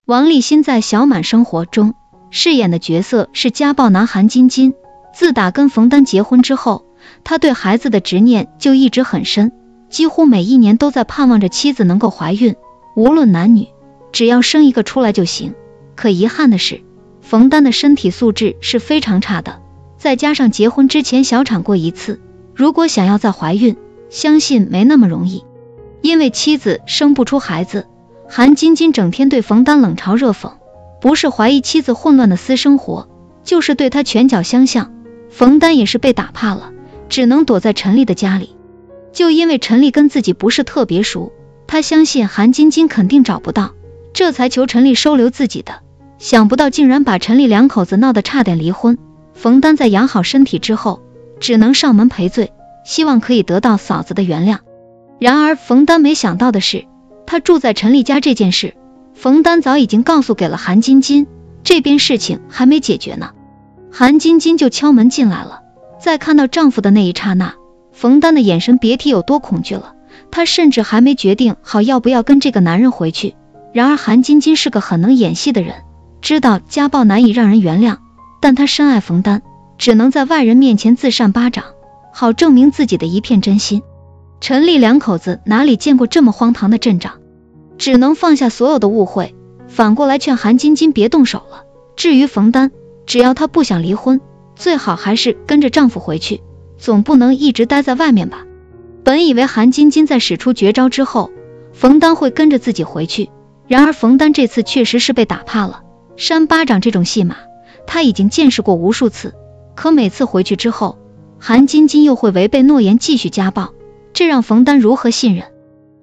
王立新在小满生活中饰演的角色是家暴男韩晶晶。自打跟冯丹结婚之后，他对孩子的执念就一直很深，几乎每一年都在盼望着妻子能够怀孕，无论男女，只要生一个出来就行。可遗憾的是，冯丹的身体素质是非常差的，再加上结婚之前小产过一次，如果想要再怀孕，相信没那么容易。因为妻子生不出孩子，韩晶晶整天对冯丹冷嘲热讽，不是怀疑妻子混乱的私生活，就是对他拳脚相向。冯丹也是被打怕了，只能躲在陈丽的家里。就因为陈丽跟自己不是特别熟，他相信韩晶晶肯定找不到，这才求陈丽收留自己的。想不到竟然把陈丽两口子闹得差点离婚。冯丹在养好身体之后，只能上门赔罪，希望可以得到嫂子的原谅。然而冯丹没想到的是，他住在陈丽家这件事，冯丹早已经告诉给了韩晶晶，这边事情还没解决呢。韩晶晶就敲门进来了，在看到丈夫的那一刹那，冯丹的眼神别提有多恐惧了，她甚至还没决定好要不要跟这个男人回去。然而韩晶晶是个很能演戏的人，知道家暴难以让人原谅，但她深爱冯丹，只能在外人面前自扇巴掌，好证明自己的一片真心。陈丽两口子哪里见过这么荒唐的阵仗，只能放下所有的误会，反过来劝韩晶晶别动手了。至于冯丹，只要她不想离婚，最好还是跟着丈夫回去，总不能一直待在外面吧。本以为韩晶晶在使出绝招之后，冯丹会跟着自己回去，然而冯丹这次确实是被打怕了。扇巴掌这种戏码他已经见识过无数次，可每次回去之后，韩晶晶又会违背诺言继续家暴，这让冯丹如何信任？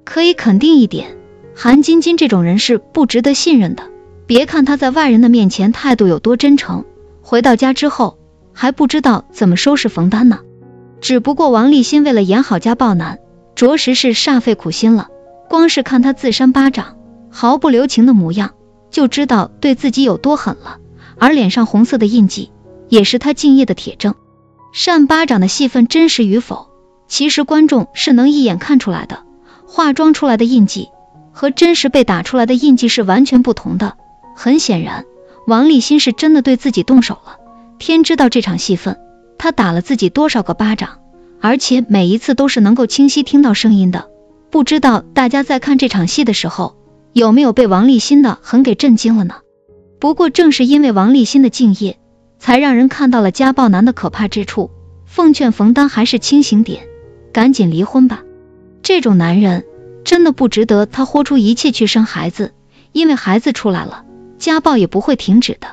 可以肯定一点，韩晶晶这种人是不值得信任的。别看她在外人的面前态度有多真诚，回到家之后还不知道怎么收拾冯丹呢。只不过王立新为了演好家暴男，着实是煞费苦心了。光是看他自扇巴掌毫不留情的模样，就知道对自己有多狠了，而脸上红色的印记也是他敬业的铁证。扇巴掌的戏份真实与否，其实观众是能一眼看出来的，化妆出来的印记和真实被打出来的印记是完全不同的。很显然，王立新是真的对自己动手了，天知道这场戏份他打了自己多少个巴掌，而且每一次都是能够清晰听到声音的。不知道大家在看这场戏的时候，有没有被王立新的狠给震惊了呢？不过正是因为王立新的敬业，才让人看到了家暴男的可怕之处。奉劝冯丹还是清醒点，赶紧离婚吧。这种男人真的不值得他豁出一切去生孩子，因为孩子出来了，家暴也不会停止的。